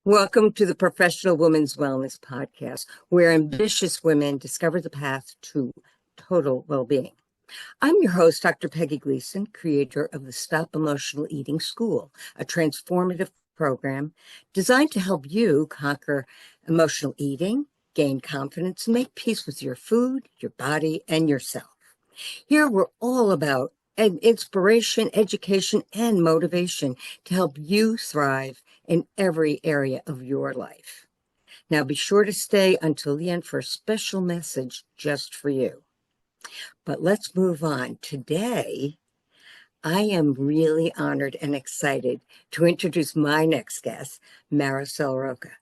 Welcome to the Professional Women's Wellness Podcast, where ambitious women discover the path to total well-being. I'm your host, Dr. Peggy Gleason, creator of the Stop Emotional Eating School, a transformative program designed to help you conquer emotional eating, gain confidence, and make peace with your food, your body, and yourself. Here we're all about inspiration, education, and motivation to help you thrive in every area of your life. Now be sure to stay until the end for a special message just for you. But let's move on. Today, I am really honored and excited to introduce my next guest, Maricel Rosa.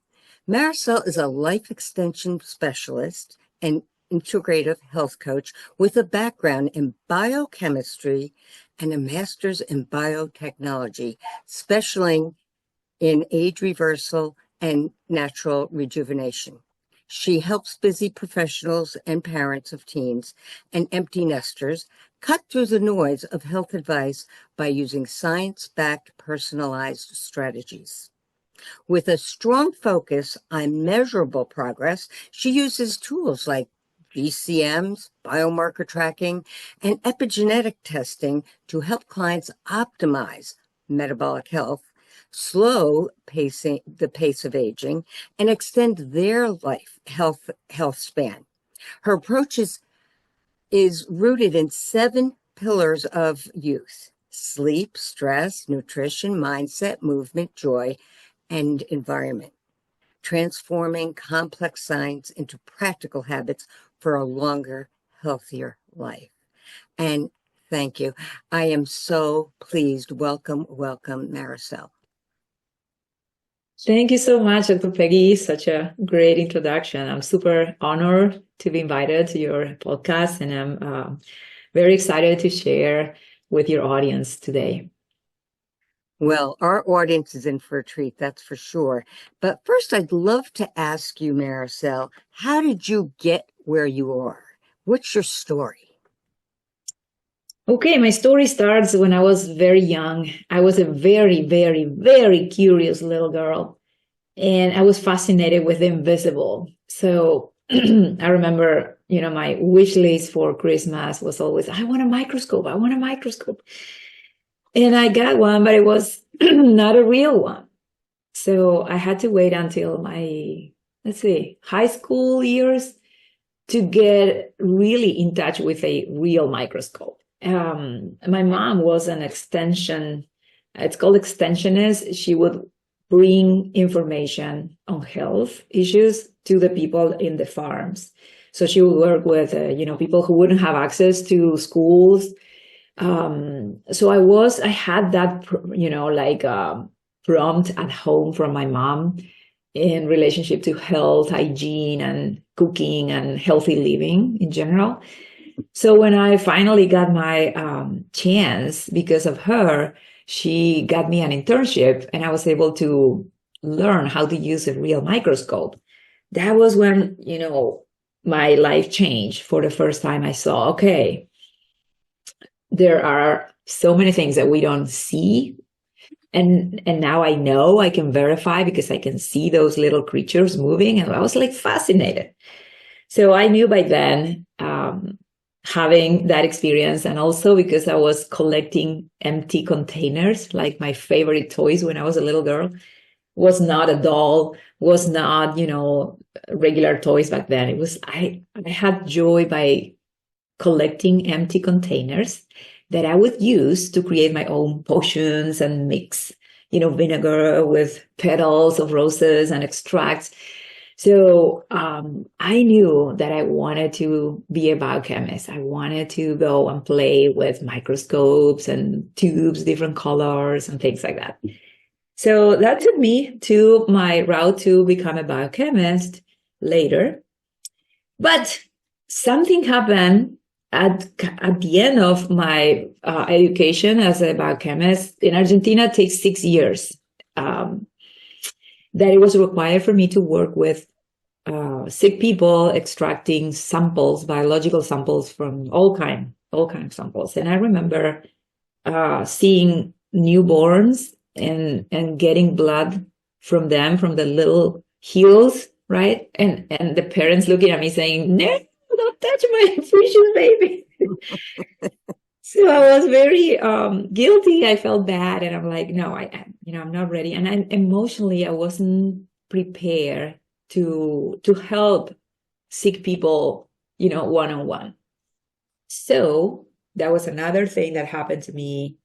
Maricel is a life extension specialist and integrative health coach with a background in biochemistry and a master's in biotechnology, specializing in age reversal and natural rejuvenation. She helps busy professionals and parents of teens and empty nesters cut through the noise of health advice by using science-backed personalized strategies. With a strong focus on measurable progress, she uses tools like GCMs, biomarker tracking, and epigenetic testing to help clients optimize metabolic health, slow the pace of aging, and extend their health span. Her approach is rooted in 7 pillars of youth: sleep, stress, nutrition, mindset, movement, joy, and environment, transforming complex science into practical habits for a longer, healthier life. And thank you. I am so pleased. Welcome, Maricel. Thank you so much, Dr. Peggy. Such a great introduction. I'm super honored to be invited to your podcast, and I'm very excited to share with your audience today. Well, our audience is in for a treat, that's for sure. But first, I'd love to ask you, Maricel, how did you get where you are? What's your story? Okay, my story starts when I was very young. I was a very, very, very curious little girl, and I was fascinated with the invisible. So I remember, my wish list for Christmas was always, I want a microscope. I want a microscope. And I got one, but it was not a real one. So I had to wait until my, high school years to get really in touch with a real microscope. My mom was an extension, it's called extensionist. She would bring information on health issues to the people in the farms. So she would work with, people who wouldn't have access to schools. So I had that, prompt at home from my mom in relationship to health, hygiene, and cooking and healthy living in general. So when I finally got my chance, because of her, she got me an internship, and I was able to learn how to use a real microscope. That was when, my life changed. For the first time, I saw, okay, there are so many things that we don't see. And now I know, I can verify because I can see those little creatures moving. And I was fascinated. So I knew by then, having that experience, and also because I was collecting empty containers, like my favorite toys when I was a little girl, was not a doll, was not, regular toys back then. It was, I had joy by collecting empty containers that I would use to create my own potions and mix, vinegar with petals of roses and extracts. So I knew that I wanted to be a biochemist. I wanted to go and play with microscopes and tubes, different colors and things like that. So that took me to my route to become a biochemist later. But something happened at the end of my education as a biochemist. In Argentina, it takes 6 years. That it was required for me to work with sick people, extracting samples, biological samples from all kind of samples. And I remember seeing newborns and getting blood from them, from the little heels, right? And the parents looking at me saying, no, don't touch my precious baby. So I was very guilty. I felt bad, and I'm like, no, I'm not ready. And emotionally, I wasn't prepared to help sick people, one-on-one. So that was another thing that happened to me,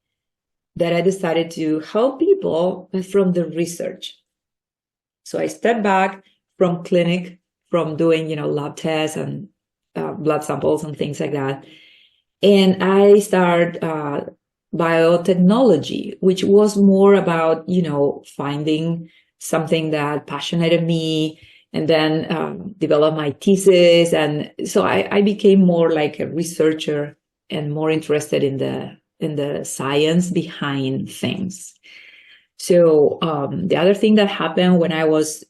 that I decided to help people, but from the research. So I stepped back from clinic, from doing, lab tests and blood samples and things like that. And I started biotechnology, which was more about, finding something that passionated me, and then develop my thesis. And so I became more like a researcher and more interested in the science behind things. So the other thing that happened when I was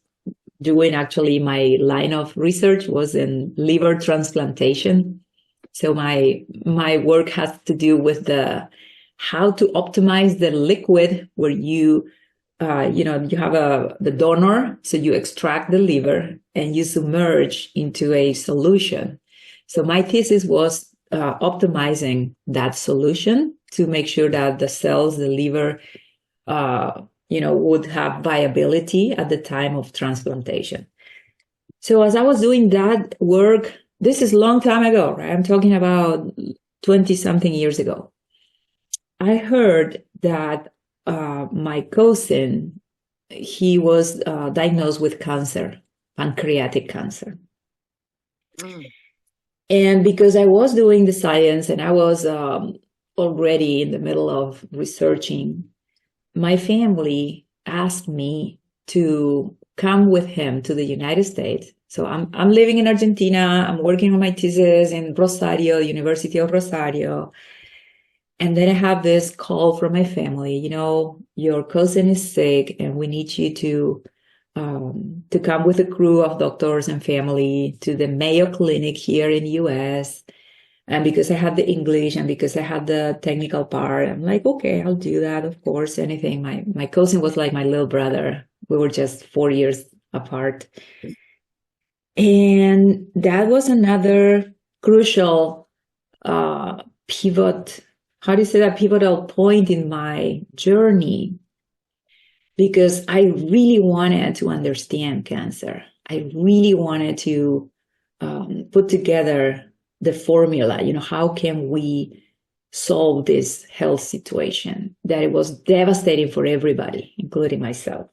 doing actually my line of research was in liver transplantation. So my work has to do with how to optimize the liquid where you have the donor, so you extract the liver and you submerge into a solution. So my thesis was optimizing that solution to make sure that the cells, the liver, would have viability at the time of transplantation. So as I was doing that work, this is a long time ago, right? I'm talking about 20-something years ago. I heard that my cousin, he was diagnosed with cancer, pancreatic cancer. And because I was doing the science and I was already in the middle of researching, my family asked me to come with him to the United States. So I'm living in Argentina. I'm working on my thesis in Rosario, University of Rosario. And then I have this call from my family, your cousin is sick and we need you to come with a crew of doctors and family to the Mayo Clinic here in the US. And because I had the English and because I had the technical part, I'm like, okay, I'll do that. Of course, anything. My cousin was like my little brother. We were just 4 years apart. And that was another crucial pivot. How do you say that? Pivotal point in my journey, because I really wanted to understand cancer. I really wanted to put together the formula, how can we solve this health situation that it was devastating for everybody, including myself.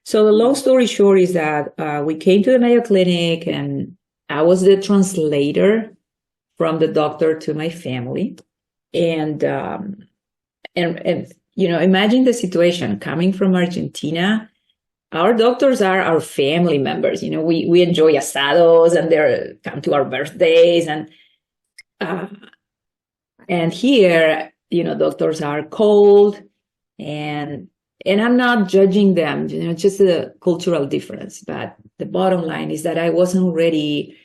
So the long story short is that we came to the Mayo Clinic and I was the translator from the doctor to my family. And imagine the situation coming from Argentina. Our doctors are our family members. We enjoy asados and they come to our birthdays and here, doctors are cold and I'm not judging them, it's just a cultural difference. But the bottom line is that I wasn't ready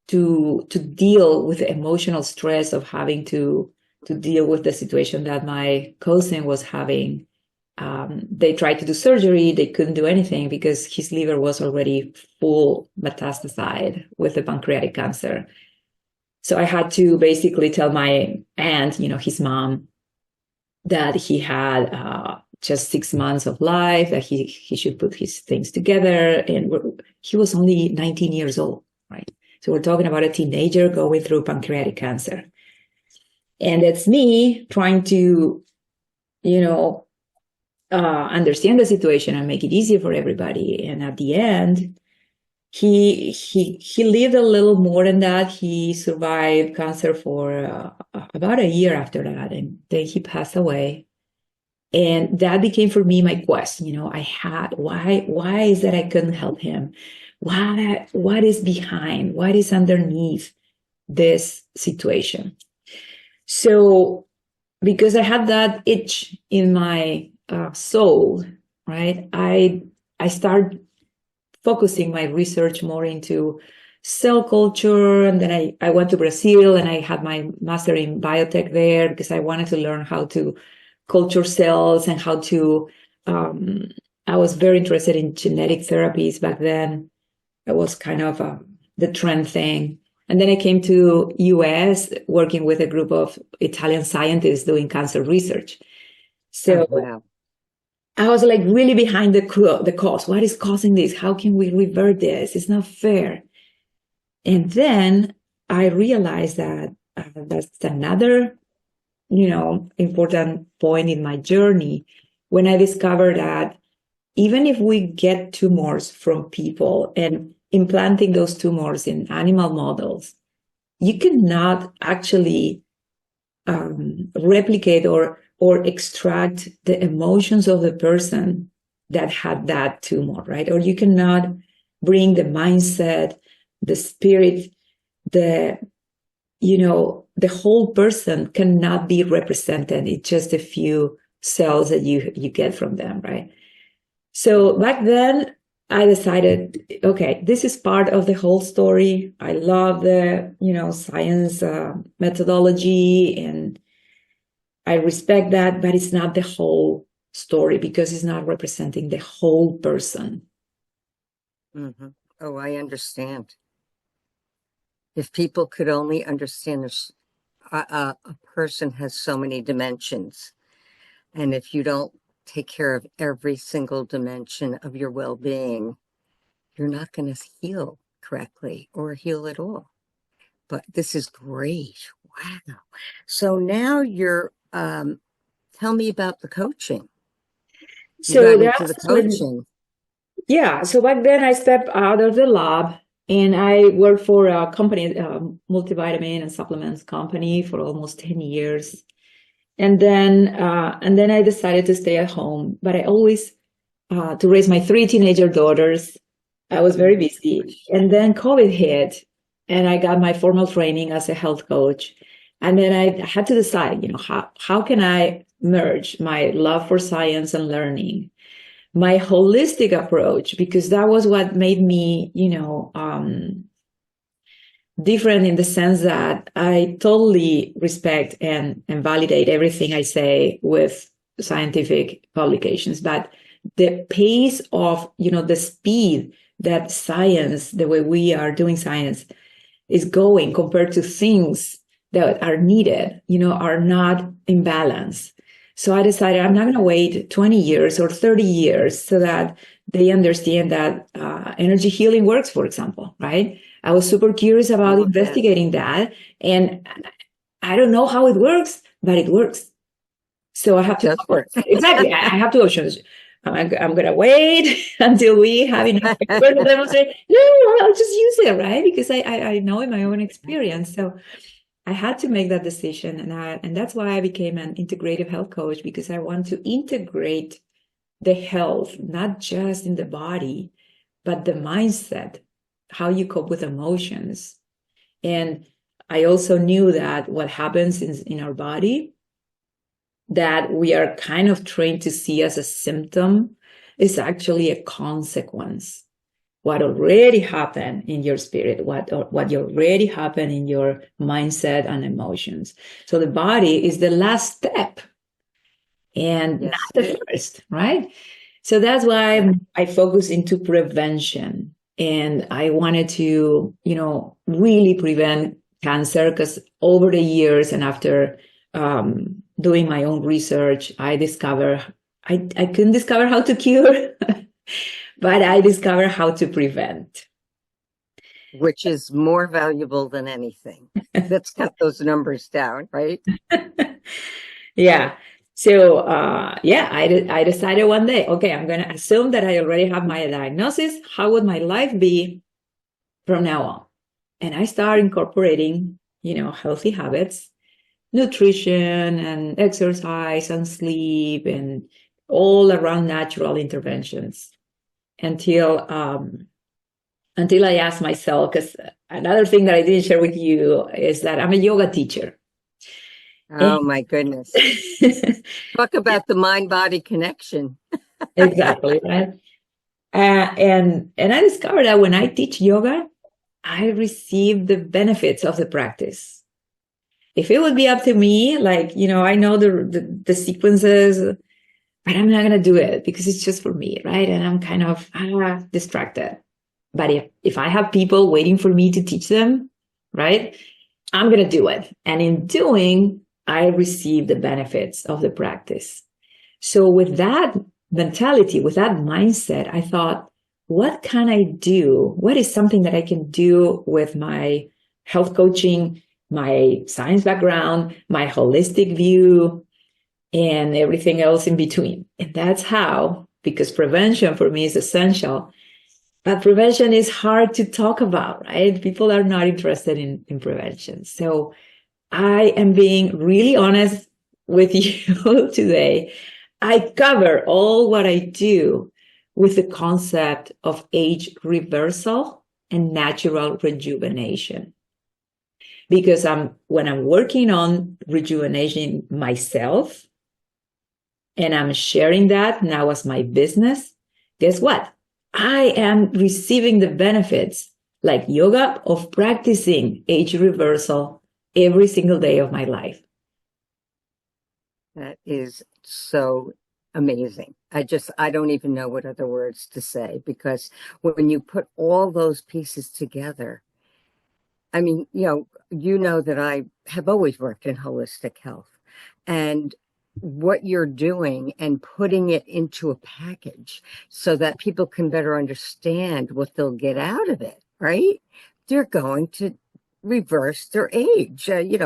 to deal with the emotional stress of having to deal with the situation that my cousin was having. They tried to do surgery. They couldn't do anything because his liver was already full metastasized with the pancreatic cancer. So I had to basically tell my aunt, his mom, that he had just 6 months of life, that he should put his things together. And he was only 19 years old, right? So we're talking about a teenager going through pancreatic cancer. And it's me trying to, understand the situation and make it easier for everybody. And at the end, he lived a little more than that. He survived cancer for about a year after that, and then he passed away. And that became for me my quest. Why is that I couldn't help him? What is behind? What is underneath this situation? So, because I had that itch in my soul, right? I started focusing my research more into cell culture. And then I went to Brazil and I had my master in biotech there because I wanted to learn how to culture cells and how to I was very interested in genetic therapies back then. It was kind of the trend thing. And then I came to US working with a group of Italian scientists doing cancer research. So wow. I was like really behind the cause. What is causing this? How can we revert this? It's not fair. And then I realized that that's another, important point in my journey when I discovered that even if we get tumors from people and implanting those tumors in animal models, you cannot actually replicate or extract the emotions of the person that had that tumor, right? Or you cannot bring the mindset, the spirit, the whole person cannot be represented in just a few cells that you get from them, right? So back then, I decided, okay, this is part of the whole story. I love the, science methodology, and I respect that, but it's not the whole story because it's not representing the whole person. Mm-hmm. Oh, I understand. If people could only understand a person has so many dimensions, and if you don't take care of every single dimension of your well-being, you're not going to heal correctly or heal at all. But this is great. Wow. So now you're, tell me about the coaching. You So got into the that's when, coaching. yeah. So back then I stepped out of the lab and I worked for a company, multivitamin and supplements company for almost 10 years. And then I decided to stay at home, but I always, to raise my 3 teenager daughters, I was very busy. And then COVID hit and I got my formal training as a health coach. And then I had to decide, how can I merge my love for science and learning, my holistic approach, because that was what made me, different in the sense that I totally respect and validate everything I say with scientific publications, but the pace of, the speed that science, the way we are doing science is going compared to things that are needed, are not in balance. So I decided I'm not going to wait 20 years or 30 years so that they understand that energy healing works, for example, right? I was super curious about investigating that. And I don't know how it works, but it works. So I have to work. Exactly. I have two options. I'm going to wait until we have enough experts to demonstrate. No, I'll just use it, right? Because I know in my own experience. So I had to make that decision. And that's why I became an integrative health coach, because I want to integrate the health, not just in the body, but the mindset, how you cope with emotions. And I also knew that what happens in our body that we are kind of trained to see as a symptom is actually a consequence. What already happened in your spirit, what already happened in your mindset and emotions. So the body is the last step and not the first, right? So that's why I focus into prevention. And I wanted to, really prevent cancer, because over the years and after doing my own research, I discovered I couldn't discover how to cure, but I discovered how to prevent. Which is more valuable than anything. Let's cut those numbers down, right? Yeah. So, I decided one day, okay, I'm going to assume that I already have my diagnosis. How would my life be from now on? And I started incorporating, healthy habits, nutrition and exercise and sleep and all around natural interventions until I asked myself, because another thing that I didn't share with you is that I'm a yoga teacher. Oh my goodness. Talk about the mind-body connection. Exactly, right? And I discovered that when I teach yoga, I receive the benefits of the practice. If it would be up to me, I know the sequences but I'm not going to do it because it's just for me, right? And I'm kind of distracted. But if I have people waiting for me to teach them, right, I'm going to do it. And in doing, I receive the benefits of the practice. So with that mentality, with that mindset, I thought, what can I do? What is something that I can do with my health coaching, my science background, my holistic view, and everything else in between? And that's how, because prevention for me is essential, but prevention is hard to talk about, right? People are not interested in prevention. So I am being really honest with you today. I cover all what I do with the concept of age reversal and natural rejuvenation. Because when I'm working on rejuvenation myself, and I'm sharing that now as my business, guess what? I am receiving the benefits like yoga of practicing age reversal every single day of my life. That is so amazing. I don't even know what other words to say, because when you put all those pieces together, I mean, you know that I have always worked in holistic health, and what you're doing and putting it into a package so that people can better understand what they'll get out of it, right? They're going to reverse their age, via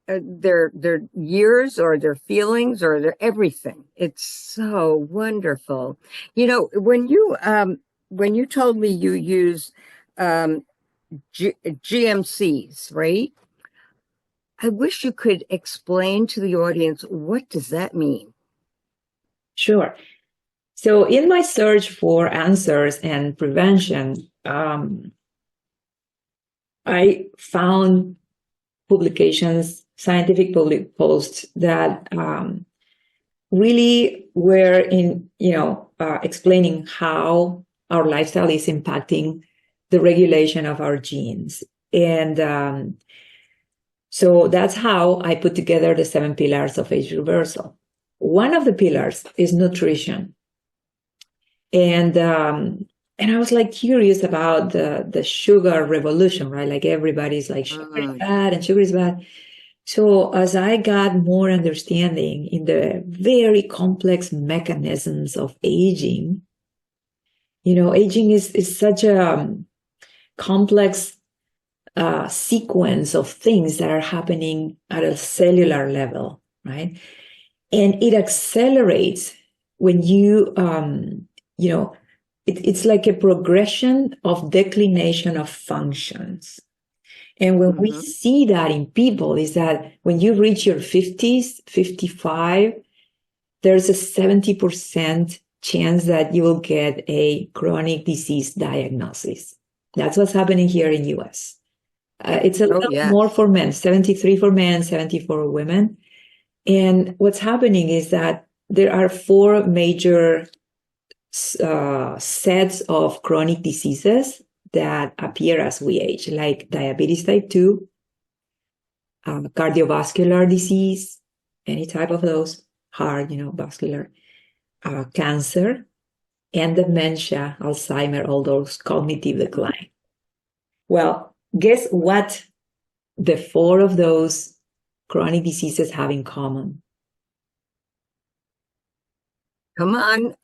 their years or their feelings or their everything. It's so wonderful. When you told me you use GMCs, right? I wish you could explain to the audience, what does that mean? Sure. So in my search for answers and prevention, I found publications, scientific public posts that really were explaining how our lifestyle is impacting the regulation of our genes. And so that's how I put together the 7 pillars of age reversal. One of the pillars is nutrition. And I was like curious about the sugar revolution, right? Like everybody's like, sugar is bad and sugar is bad. So as I got more understanding in the very complex mechanisms of aging, aging is such a complex sequence of things that are happening at a cellular level, right? And it accelerates when it's like a progression of declination of functions. And when we see that in people is that when you reach your 50s, 55, there's a 70% chance that you will get a chronic disease diagnosis. That's what's happening here in US. It's a little more for men, 73 for men, 70 for women. And what's happening is that there are 4 major sets of chronic diseases that appear as we age, like diabetes type 2, cardiovascular disease, any type of those, heart, vascular, cancer, and dementia, Alzheimer, all those cognitive decline. Well, guess what the 4 of those chronic diseases have in common? Come on.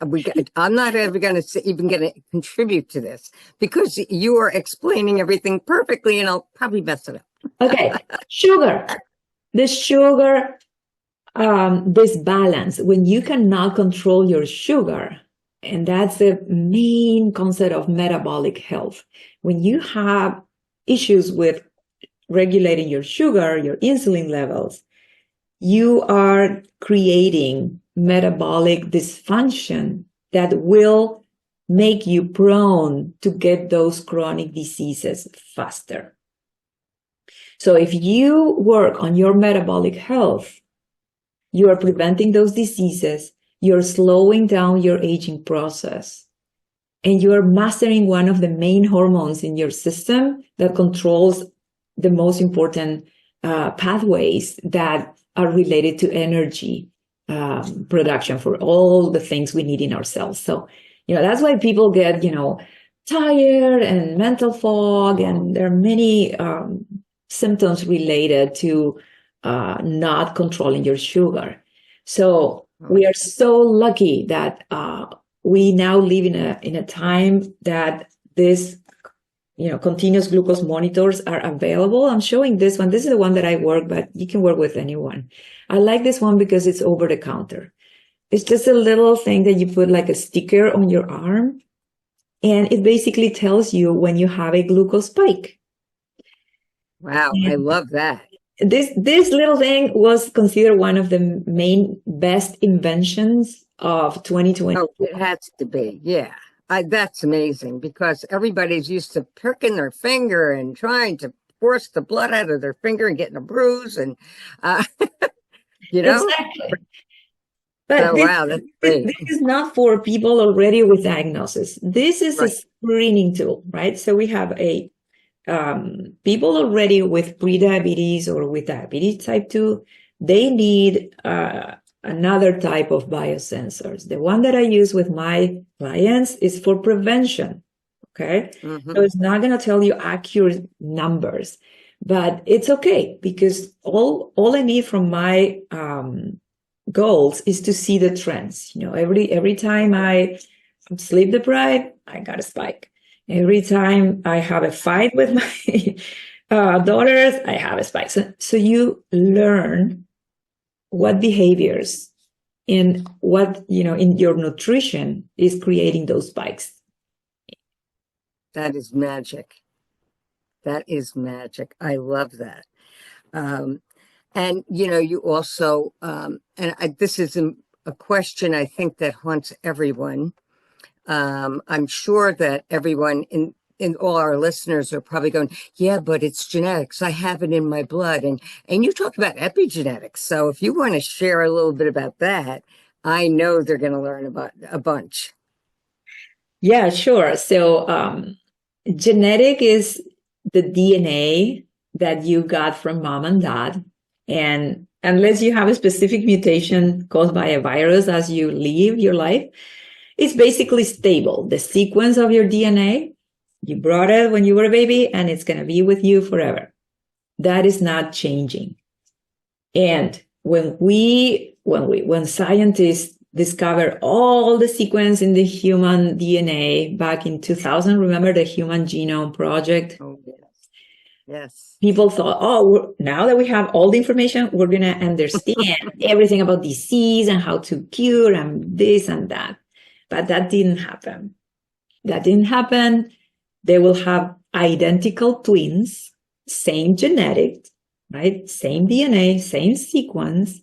I'm not ever going to contribute to this, because you are explaining everything perfectly, and I'll probably mess it up. Okay. Sugar. The sugar, this balance, when you cannot control your sugar, and that's the main concept of metabolic health. When you have issues with regulating your sugar, your insulin levels, you are creating metabolic dysfunction that will make you prone to get those chronic diseases faster. So if you work on your metabolic health, you are preventing those diseases, you're slowing down your aging process, and you are mastering one of the main hormones in your system that controls the most important pathways that are related to energy production for all the things we need in our cells. So, that's why people get, tired and mental fog, and there are many symptoms related to not controlling your sugar. So we are so lucky that we now live in a time that this continuous glucose monitors are available. I'm showing this one. This is the one that I work, but you can work with anyone. I like this one because it's over the counter. It's just a little thing that you put like a sticker on your arm, and it basically tells you when you have a glucose spike. Wow, I love that. This little thing was considered one of the main best inventions of 2020. Oh, it has to be. Yeah. That's amazing, because everybody's used to pricking their finger and trying to force the blood out of their finger and getting a bruise, and Exactly. But so, wow, that's great. This is not for people already with diagnosis. This is a screening tool, right? So we have a people already with prediabetes or with diabetes type 2, they need another type of biosensors. The one that I use with my clients is for prevention, okay? Mm-hmm. So it's not going to tell you accurate numbers, but it's okay, because all I need from my goals is to see the trends. Every time I'm sleep deprived, I got a spike. Every time I have a fight with my daughters, I have a spike. So you learn what behaviors and what, in your nutrition is creating those spikes. That is magic. That is magic. I love that. And, you also, this is a question I think that haunts everyone. I'm sure that everyone in all our listeners are probably going, yeah, but it's genetics. I have it in my blood. And you talk about epigenetics. So if you want to share a little bit about that, I know they're going to learn about a bunch. Yeah, sure. So genetic is the DNA that you got from mom and dad. And unless you have a specific mutation caused by a virus as you live your life, it's basically stable. The sequence of your DNA, you brought it when you were a baby, and it's going to be with you forever. That is not changing. And when scientists discovered all the sequence in the human DNA back in 2000, remember the Human Genome Project? Oh, yes. Yes. People thought, now that we have all the information, we're going to understand everything about disease and how to cure and this and that. But that didn't happen. They will have identical twins, same genetics, right? Same DNA, same sequence,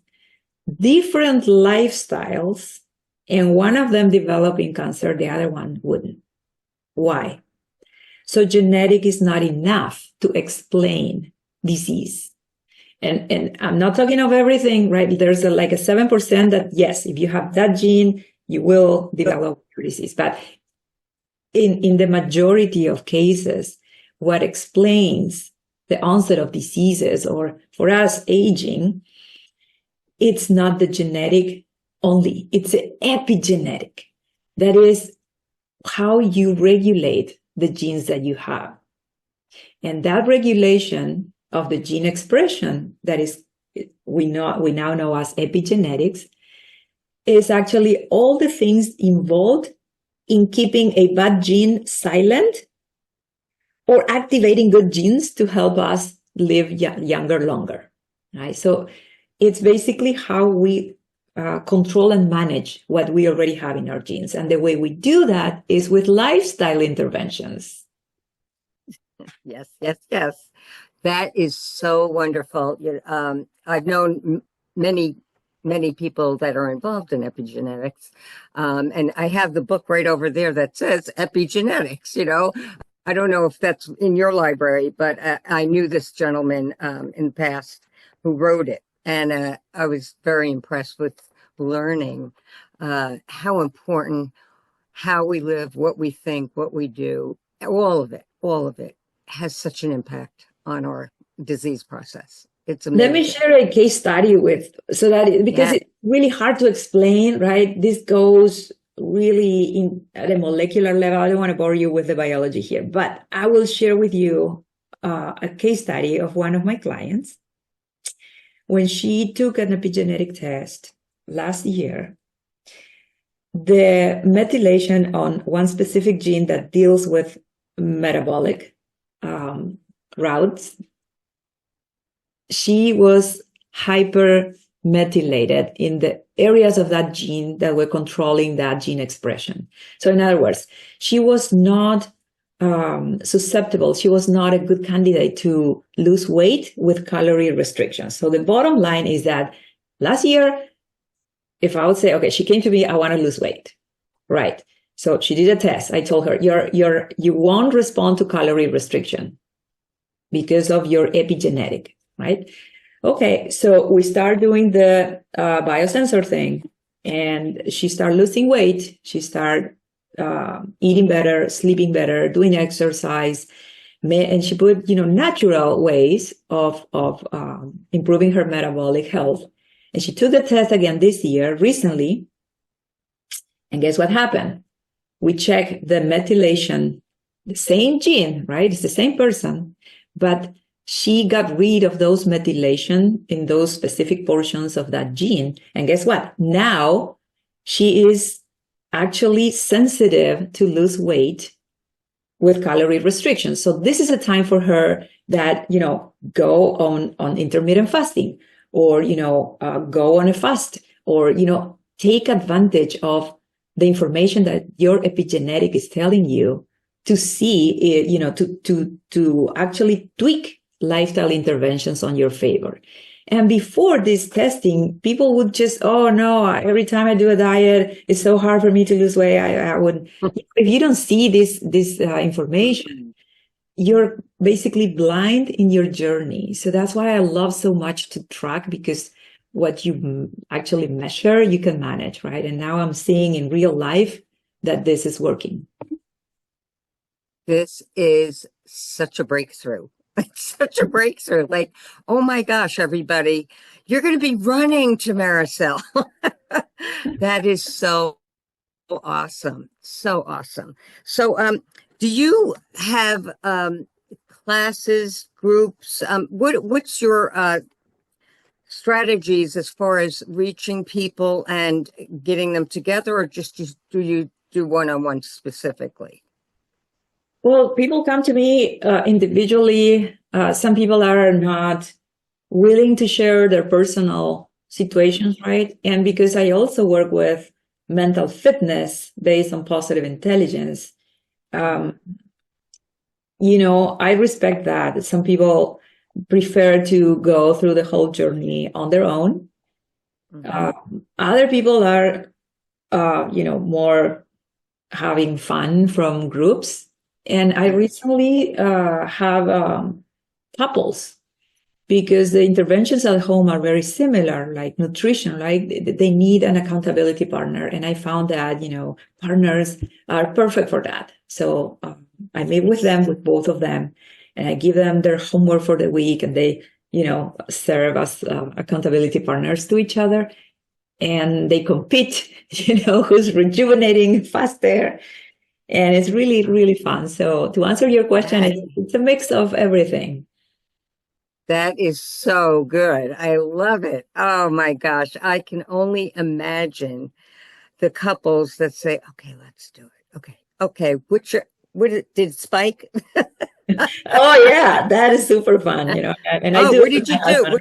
different lifestyles, and one of them developing cancer, the other one wouldn't. Why? So genetic is not enough to explain disease. And I'm not talking of everything, right? There's like a 7% that, yes, if you have that gene, you will develop disease. But in the majority of cases, what explains the onset of diseases, or for us, aging, it's not the genetic only. It's the epigenetic. That is how you regulate the genes that you have. And that regulation of the gene expression, that is, we now know as epigenetics, is actually all the things involved in keeping a bad gene silent or activating good genes to help us live younger, longer. Right? So it's basically how we control and manage what we already have in our genes. And the way we do that is with lifestyle interventions. Yes, yes, yes. That is so wonderful. I've known many people that are involved in epigenetics. And I have the book right over there that says epigenetics. I don't know if that's in your library, but I knew this gentleman in the past who wrote it. And I was very impressed with learning how important how we live, what we think, what we do, all of it has such an impact on our disease process. It's Let me amazing. share a case study because it's really hard to explain, right? This goes really at a molecular level. I don't want to bore you with the biology here, but I will share with you a case study of one of my clients. When she took an epigenetic test last year, the methylation on one specific gene that deals with metabolic routes, she was hypermethylated in the areas of that gene that were controlling that gene expression. So in other words, she was not susceptible. She was not a good candidate to lose weight with calorie restrictions. So the bottom line is that last year, if I would say, okay, she came to me, I want to lose weight. Right. So she did a test. I told her, you won't respond to calorie restriction because of your epigenetic, right? Okay. So we start doing the biosensor thing, and she started losing weight. She started eating better, sleeping better, doing exercise, and she put, natural ways of improving her metabolic health. And she took the test again this year, recently. And guess what happened? We checked the methylation, the same gene, right? It's the same person, but she got rid of those methylation in those specific portions of that gene. And guess what? Now she is actually sensitive to lose weight with calorie restrictions. So this is a time for her that, go on intermittent fasting, or, go on a fast, or, take advantage of the information that your epigenetic is telling you to see it, to actually tweak lifestyle interventions on your favor. And before this testing, people would just, oh no, every time I do a diet, it's so hard for me to lose weight. I would, if you don't see this information, you're basically blind in your journey. So that's why I love so much to track, because what you actually measure, you can manage, right? And now I'm seeing in real life that this is working. This is such a breakthrough. It's such a breakthrough. Like, oh my gosh, everybody, you're going to be running to Maricel. That is so awesome. So awesome. So, do you have classes, groups? What's your strategies as far as reaching people and getting them together, or just do you do one-on-one specifically? Well, people come to me individually. Some people are not willing to share their personal situations, right? And because I also work with mental fitness based on positive intelligence, I respect that. Some people prefer to go through the whole journey on their own. Other people are, more having fun from groups. And I recently have couples, because the interventions at home are very similar, like nutrition, right? They need an accountability partner. And I found that, partners are perfect for that. So I meet with them, with both of them, and I give them their homework for the week, and they, serve as accountability partners to each other. And they compete, who's rejuvenating faster. And it's really, really fun. So to answer your question, it's a mix of everything. That is so good. I love it. Oh my gosh. I can only imagine the couples that say, okay, let's do it. Okay. Did Spike? Oh yeah, that is super fun, And I do. What did you do?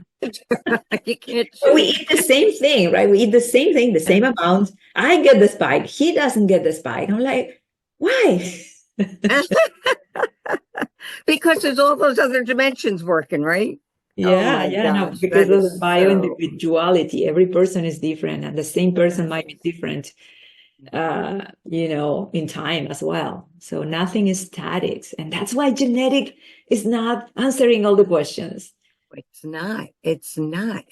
You can't choose. We eat the same thing, right? We eat the same thing, the same amount. I get the spike. He doesn't get the spike. I'm like, why? Because there's all those other dimensions working, right? Yeah, no, because of the bio-individuality. Every person is different, and the same person might be different, in time as well. So nothing is static. And that's why genetic is not answering all the questions. It's not.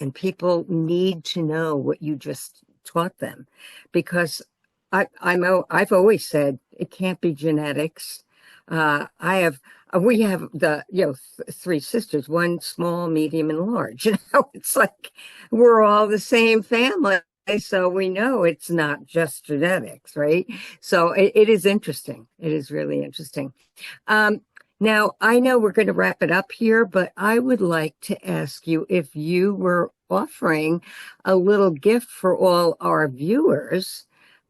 And people need to know what you just taught them, because I've always said it can't be genetics. I have we have the, three sisters, one small, medium, and large. It's like we're all the same family. So we know it's not just genetics, right? So it is interesting. It is really interesting. Now, I know we're going to wrap it up here, but I would like to ask you if you were offering a little gift for all our viewers,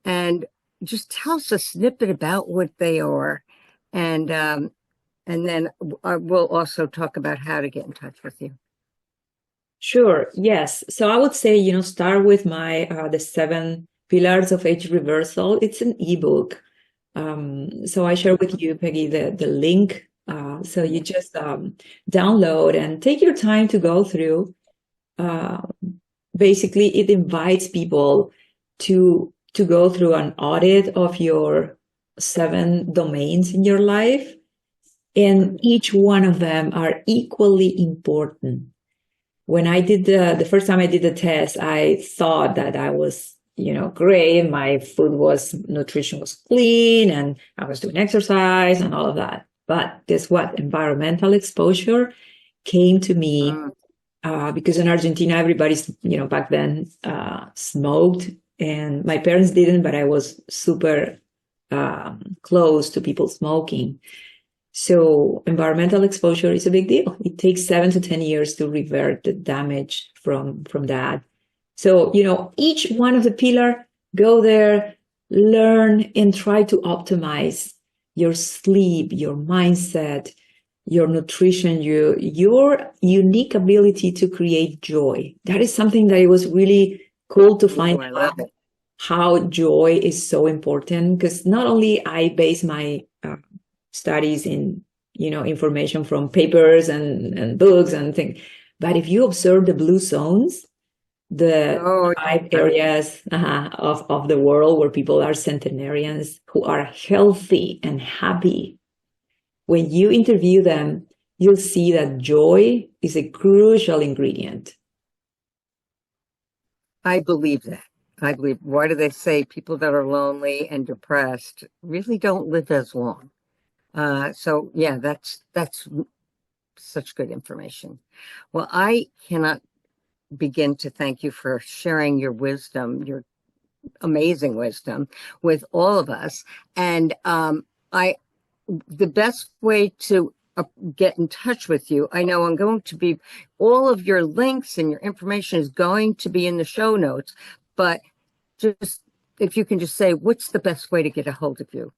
and just tell us a snippet about what they are. And then we'll also talk about how to get in touch with you. Sure. Yes. So I would say, start with my the 7 pillars of age reversal. It's an ebook. So I share with you, Peggy, the link. So you just download and take your time to go through. Basically, it invites people to go through an audit of your 7 domains in your life, and each one of them are equally important. When I did the first time I did the test, I thought that I was, great. My nutrition was clean, and I was doing exercise and all of that. But guess what? Environmental exposure came to me because in Argentina, everybody's, back then smoked, and my parents didn't, but I was super close to people smoking. So environmental exposure is a big deal. It takes 7 to 10 years to revert the damage from that. So, each one of the pillar, go there, learn, and try to optimize your sleep, your mindset, your nutrition, your unique ability to create joy. That is something that it was really cool to find out how joy is so important, because not only I base my studies in, information from papers and books and things, but if you observe the blue zones, the 5 areas of the world where people are centenarians who are healthy and happy, when you interview them, you'll see that joy is a crucial ingredient. I believe that. Why do they say people that are lonely and depressed really don't live as long? So yeah, that's such good information. Well, I cannot begin to thank you for sharing your wisdom, your amazing wisdom with all of us. And the best way to get in touch with you, I know I'm going to be, all of your links and your information is going to be in the show notes, but just if you can just say, what's the best way to get a hold of you?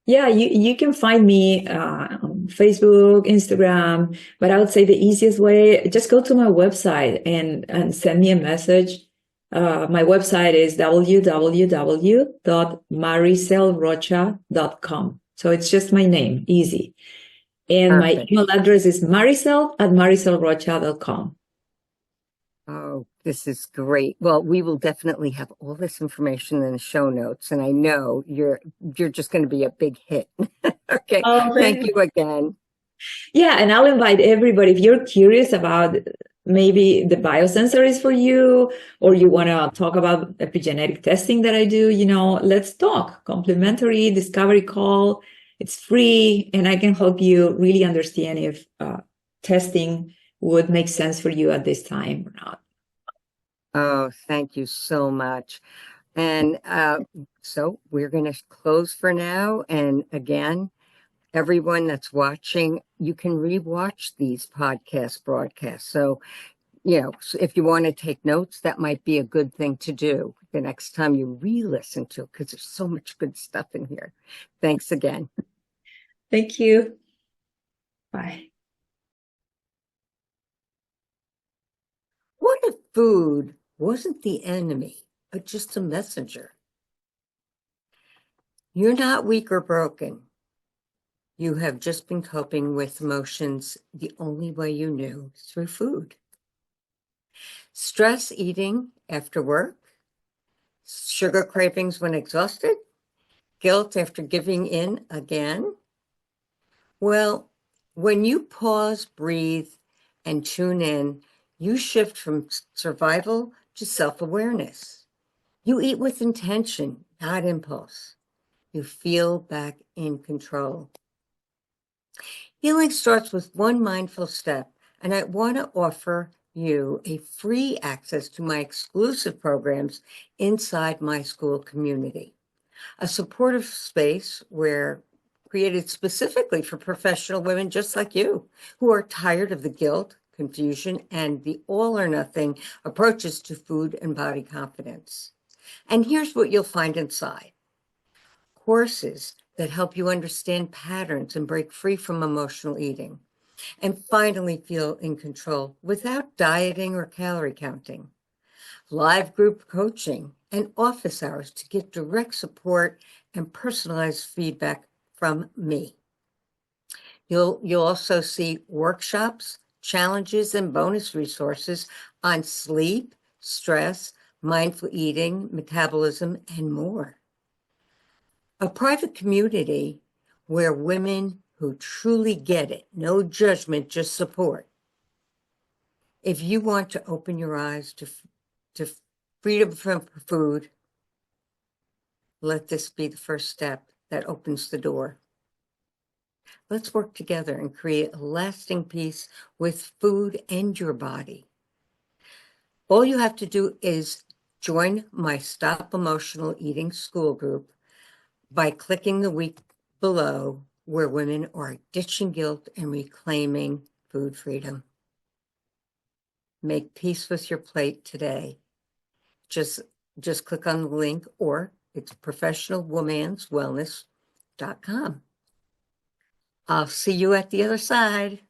Yeah, you can find me on Facebook, Instagram, but I would say the easiest way, just go to my website and send me a message. My website is www.maricelrocha.com. So it's just my name, easy. And Perfect. my email address is maricel@maricelrocha.com. Oh, this is great. Well, we will definitely have all this information in the show notes, and I know you're just going to be a big hit. Okay. Thank you again. Yeah, and I'll invite everybody, if you're curious about maybe the biosensories for you, or you want to talk about epigenetic testing that I do, let's talk. Complimentary discovery call. It's free, and I can help you really understand if testing would make sense for you at this time or not. Oh, thank you so much. And so we're going to close for now. And again, everyone that's watching, you can rewatch these podcast broadcasts. So, if you want to take notes, that might be a good thing to do the next time you re-listen to it, because there's so much good stuff in here. Thanks again. Thank you. Bye. What if food wasn't the enemy, but just a messenger? You're not weak or broken. You have just been coping with emotions the only way you knew, through food. Stress eating after work, sugar cravings when exhausted, guilt after giving in again. Well, when you pause, breathe, and tune in, you shift from survival to self-awareness. You eat with intention, not impulse. You feel back in control. Healing starts with one mindful step, and I want to offer you a free access to my exclusive programs inside my school community. A supportive space where created specifically for professional women just like you who are tired of the guilt, confusion, and the all or nothing approaches to food and body confidence. And here's what you'll find inside: courses that help you understand patterns and break free from emotional eating, and finally feel in control without dieting or calorie counting. Live group coaching and office hours to get direct support and personalized feedback from me. You'll also see workshops, challenges, and bonus resources on sleep, stress, mindful eating, metabolism, and more. A private community where women who truly get it, no judgment, just support. If you want to open your eyes to freedom from food, let this be the first step that opens the door. Let's work together and create a lasting peace with food and your body. All you have to do is join my Stop Emotional Eating School group by clicking the link below, where women are ditching guilt and reclaiming food freedom. Make peace with your plate today. Just click on the link, or it's professionalwomanswellness.com. I'll see you at the other side.